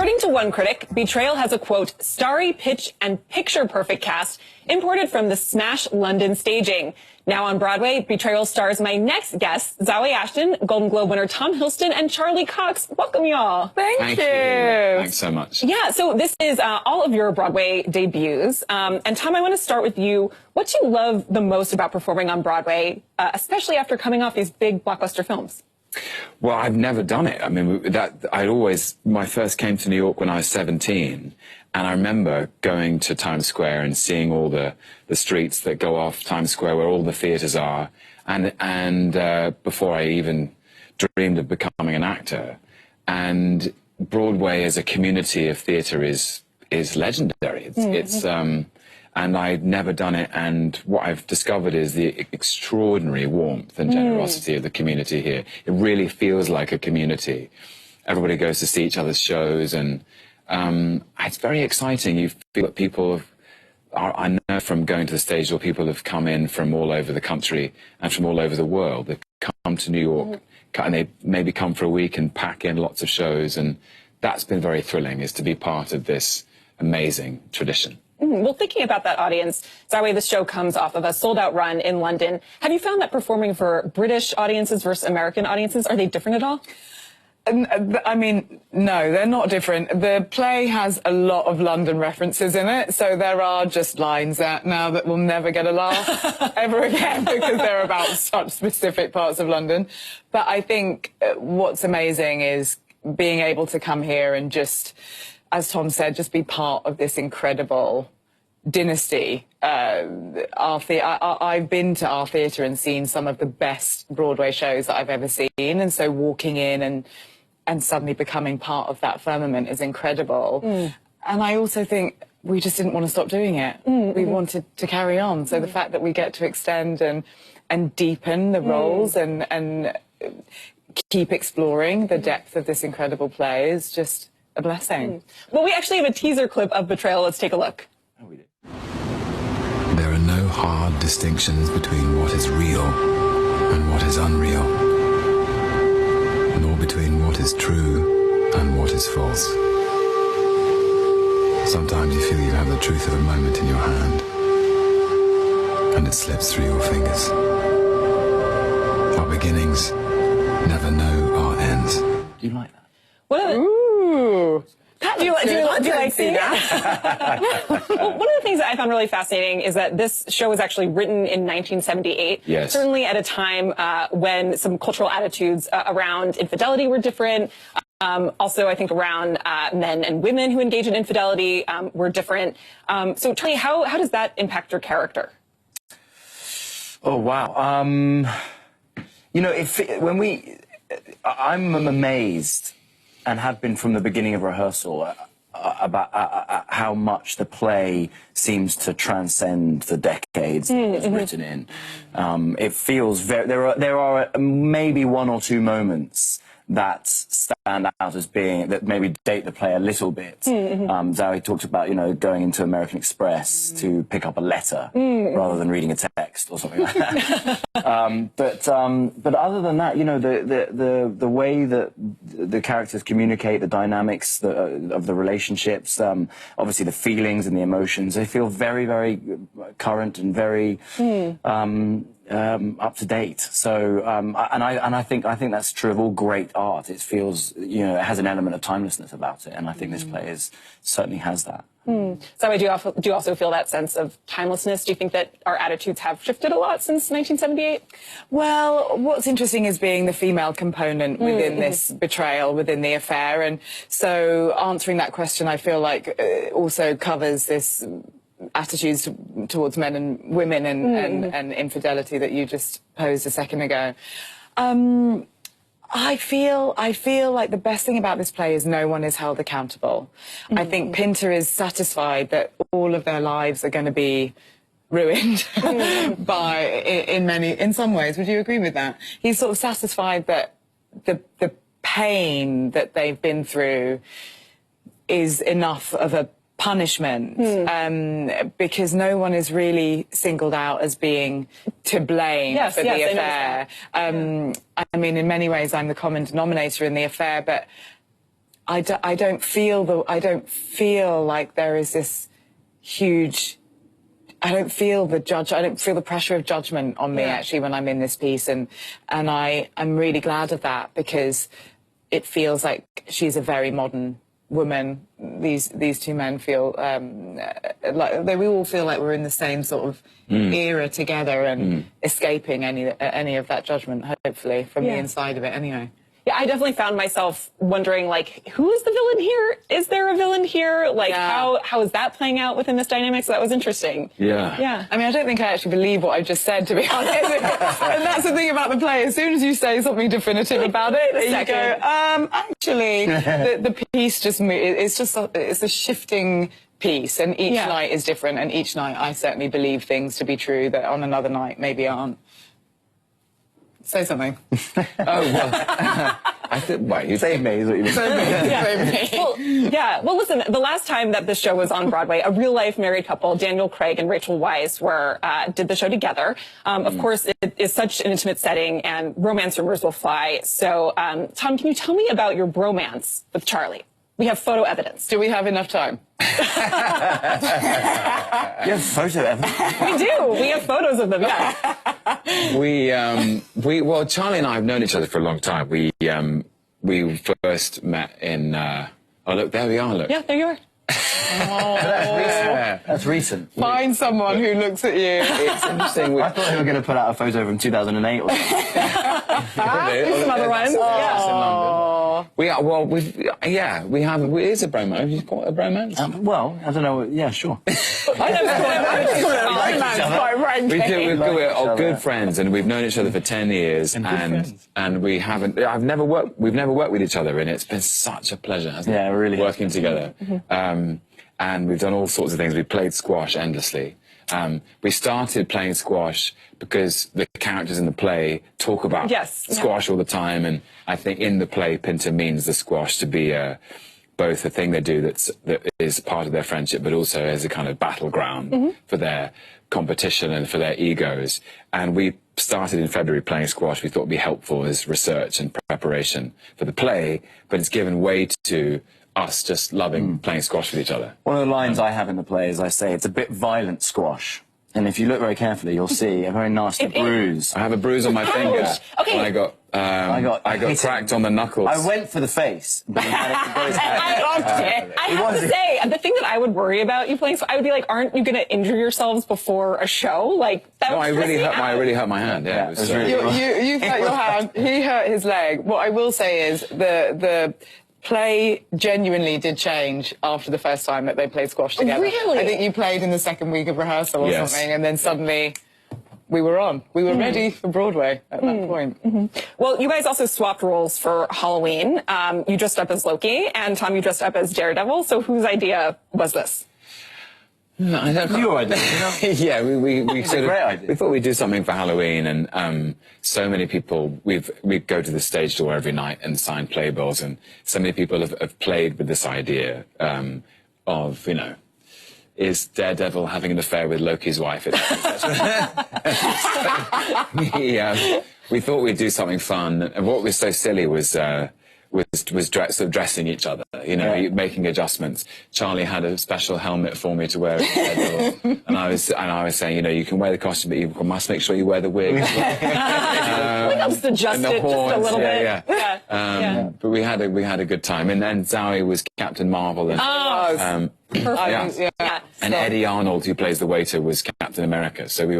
According to one critic, Betrayal has a, quote, starry, pitch, and picture-perfect cast imported from the smash London staging. Now on Broadway, Betrayal stars my next guests, Zawe Ashton, Golden Globe winner Tom Hiddleston, and Charlie Cox. Welcome, y'all. Thank you. Thanks so much. Yeah, so this is all of your Broadway debuts. And Tom, I want to start with you. What do you love the most about performing on Broadway, especially after coming off these big blockbuster films? Well, I've never done it. I mean, my first came to New York when I was 17, and I remember going to Times Square and seeing all the streets that go off Times Square where all the theaters are, and before I even dreamed of becoming an actor. And Broadway as a community of theater is legendary. And I'd never done it, and what I've discovered is the extraordinary warmth and generosity of the community here. It really feels like a community. Everybody goes to see each other's shows, and it's very exciting. You feel that people I know from going to the stage door, people have come in from all over the country and from all over the world. They've come to New York, and they maybe come for a week and pack in lots of shows, and that's been very thrilling, is to be part of this amazing tradition. Well, thinking about that audience, Zawe, this show comes off of a sold-out run in London. Have you found that performing for British audiences versus American audiences, are they different at all? I mean, no, they're not different. The play has a lot of London references in it, so there are just lines now that will never get a laugh ever again because they're about such specific parts of London. But I think what's amazing is being able to come here and just, as Tom said, just be part of this incredible dynasty. I've been to our theatre and seen some of the best Broadway shows that I've ever seen, and so walking in and suddenly becoming part of that firmament is incredible. And I also think we just didn't want to stop doing it. We wanted to carry on. So the fact that we get to extend and deepen the roles and keep exploring the depth of this incredible play is just a blessing. Well, we actually have a teaser clip of Betrayal. Let's take a look. Oh, we did. There are no hard distinctions between what is real and what is unreal, nor between what is true and what is false. Sometimes you feel you have the truth of a moment in your hand, and it slips through your fingers. Our beginnings never know our ends. Do you like that? Do you like seeing that? Well, one of the things that I found really fascinating is that this show was actually written in 1978. Yes. Certainly at a time when some cultural attitudes around infidelity were different. Also, I think around men and women who engage in infidelity were different. So, Charlie, how does that impact your character? Oh, wow. You know, I'm amazed, and have been from the beginning of rehearsal, about how much the play seems to transcend the decades that it was written in. It feels there are maybe one or two moments that stand out as being, that maybe date the play a little bit. Zawe talked about, you know, going into American Express to pick up a letter rather than reading a text or something like that. But other than that, you know, the way that the characters communicate, the dynamics of the relationships, obviously the feelings and the emotions, they feel very, very current and very up to date. So, and I think that's true of all great art. It feels, you know, it has an element of timelessness about it, and I think this play certainly has that. Zawe, do you also feel that sense of timelessness? Do you think that our attitudes have shifted a lot since 1978? Well, what's interesting is being the female component within this betrayal, within the affair, and so answering that question, I feel like also covers this attitudes towards men and women and infidelity that you just posed a second ago. I feel like the best thing about this play is no one is held accountable. I think Pinter is satisfied that all of their lives are going to be ruined in some ways. Would you agree with that? He's sort of satisfied that the pain that they've been through is enough of a punishment, because no one is really singled out as being to blame for the affair. I mean, in many ways, I'm the common denominator in the affair, but I don't feel like there is this huge. I don't feel the pressure of judgment on me actually when I'm in this piece, and I'm really glad of that, because it feels like she's a very modern woman. These two men feel like we all feel like we're in the same sort of era together, and escaping any of that judgment, hopefully, from the inside of it anyway. Yeah, I definitely found myself wondering, like, who is the villain here? Is there a villain here? Like, how is that playing out within this dynamic? So that was interesting. Yeah. Yeah. I mean, I don't think I actually believe what I just said, to be honest. And that's the thing about the play. As soon as you say something definitive about it, you go, actually, the piece just moves. It's a shifting piece, and each night is different, and each night I certainly believe things to be true that on another night maybe aren't. Say something. Oh, well, I think, wait, you Save me, is what you mean. Well, listen, the last time that this show was on Broadway, a real-life married couple, Daniel Craig and Rachel Weisz, did the show together. Of course, it is such an intimate setting, and romance rumors will fly. So, Tom, can you tell me about your bromance with Charlie? We have photo evidence. Do we have enough time? Yeah, photo evidence. We do. We have photos of them, yeah. Well, Charlie and I have known each other for a long time. We first met in, oh, look, there we are, look. Yeah, there you are. That's recent. Find someone who looks at you. It's interesting. I thought they were going to put out a photo from 2008 or something. Some other ones. We are, well, we have, it is a bromance. Have you call it a bromance? Well, I don't know. Yeah, sure. We're good friends, and we've known each other for 10 years, and we haven't, we've never worked with each other, and it's been such a pleasure, hasn't it? Yeah, really. Working together. And we've done all sorts of things. We played squash endlessly. We started playing squash because the characters in the play talk about squash all the time, and I think in the play Pinter means the squash to be both a thing they do that is part of their friendship, but also as a kind of battleground for their competition and for their egos. And we started in February playing squash. We thought it'd be helpful as research and preparation for the play, but it's given way to us just loving playing squash with each other. One of the lines I have in the play is I say it's a bit violent squash. And if you look very carefully, you'll see a very nasty bruise. I have a bruise on my finger. Okay. And I got cracked on the knuckles. I went for the face, but he got his head. I have to say, the thing that I would worry about you playing, so I would be like, aren't you going to injure yourselves before a show? Like, that No, I really hurt my hand. Yeah, it was really You hurt your hand. He hurt his leg. What I will say is the play genuinely did change after the first time that they played squash together. Really? I think you played in the second week of rehearsal or something, and then suddenly we were on. We were ready for Broadway at that point. Well, you guys also swapped roles for Halloween. You dressed up as Loki, and Tom, you dressed up as Daredevil. So whose idea was this? No, I don't know. Your idea, you know? Yeah, we sort of, great idea. we thought we'd do something for Halloween, and so many people, we go to the stage door every night and sign playbills, and so many people have played with this idea of, you know, is Daredevil having an affair with Loki's wife? We thought we'd do something fun, and what was so silly was sort of dressing each other, you know, making adjustments. Charlie had a special helmet for me to wear, and I was saying, you know, you can wear the costume, but you must make sure you wear the wig. We just adjust it just a little bit. But we had a good time, and then Zowie was Captain Marvel, and and Eddie Arnold, who plays the waiter, was Captain America. So we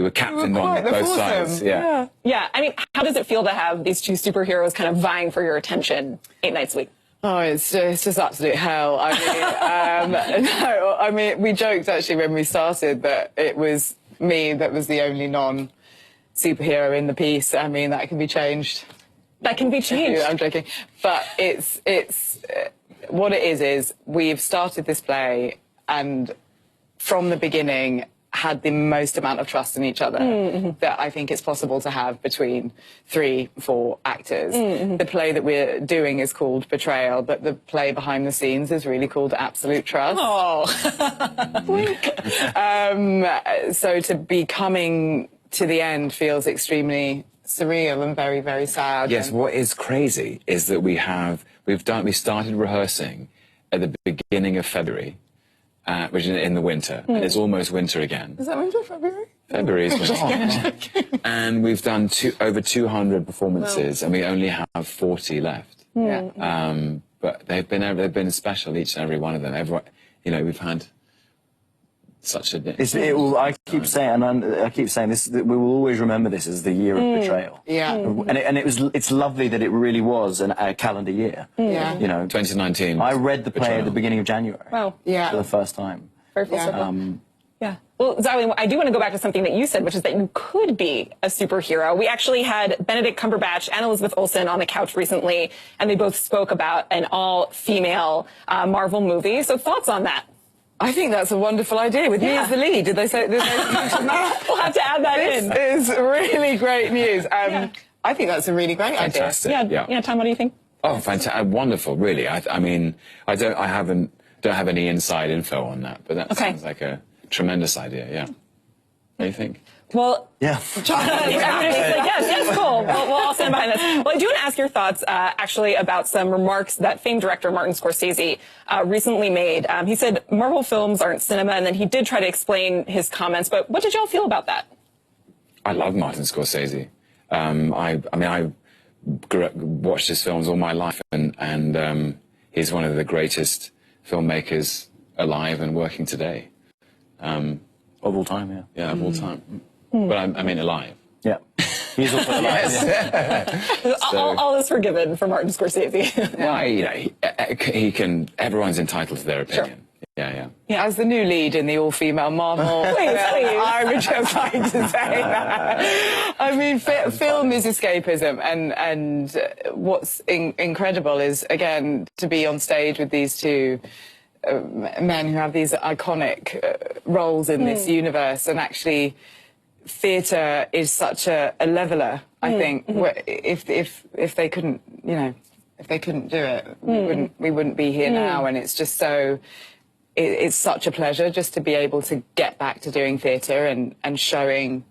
were captained on both sides. Yeah. I mean, how does it feel to have these two superheroes kind of vying for your attention 8 nights a week? Oh, it's just absolute hell. I mean, we joked actually when we started that it was me that was the only non-superhero in the piece. I mean, that can be changed. That can be changed. I'm joking, but it's what it is we've started this play, and from the beginning had the most amount of trust in each other that I think it's possible to have between 3-4 actors. The play that we're doing is called Betrayal, but the play behind the scenes is really called Absolute Trust. Oh. So to be coming to the end feels extremely surreal and very, very sad. Yes, what is crazy is that we started rehearsing at the beginning of February, which is in the winter, and it's almost winter again. Is that winter, February? February is winter. And we've done over 200 performances, and we only have 40 left. Yeah. But they've been special, each and every one of them. Everyone, you know, we've had such a. I keep saying this. That we will always remember this as the year of betrayal. Yeah. And it's lovely that it really was a calendar year. Yeah. You know, 2019. I read the play Betrayal. at the beginning of January. Wow. Yeah. For the first time. Very full circle. Yeah. Well, Mm. Zoe, I do want to go back to something that you said, which is that you could be a superhero. We actually had Benedict Cumberbatch and Elizabeth Olsen on the couch recently, and they both spoke about an all-female Marvel movie. So thoughts on that? I think that's a wonderful idea. With me as the lead, did they say? We'll have to add that in. This is really great news. I think that's a really great Fantastic. idea. Yeah, Tom, what do you think? Oh, fantastic! Wonderful, really. I mean, I don't have any inside info on that, but that sounds like a tremendous idea. Yeah. What do you think? Well, Yeah. yes, cool. We'll all stand behind this. Well, I do want to ask your thoughts, actually, about some remarks that famed director Martin Scorsese recently made. He said Marvel films aren't cinema, and then he did try to explain his comments. But what did y'all feel about that? I love Martin Scorsese. I watched his films all my life, and he's one of the greatest filmmakers alive and working today. Of all time, yeah. Yeah, of all time. But I mean alive. Yeah. He's also alive. All is forgiven for Martin Scorsese. Well, you know, he can. Everyone's entitled to their opinion. Yeah. As the new lead in the all-female Marvel, I would just like to say that. I mean, film is escapism, and what's incredible is, again, to be on stage with these two men who have these iconic roles in this universe, and actually theatre is such a leveler, I think. If they couldn't, you know, if they couldn't do it, we wouldn't be here now. And it's just so, it's such a pleasure just to be able to get back to doing theatre and showing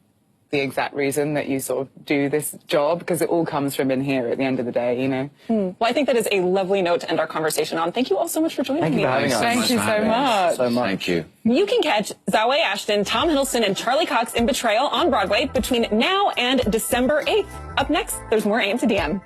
the exact reason that you sort of do this job, because it all comes from in here at the end of the day, you know. Well, I think that is a lovely note to end our conversation on. Thank you all so much for joining me. Thank you for having us. Thank you so much. So much. Thank you. You can catch Zawe Ashton, Tom Hiddleston, and Charlie Cox in Betrayal on Broadway between now and December 8th. Up next, there's more Am2dm.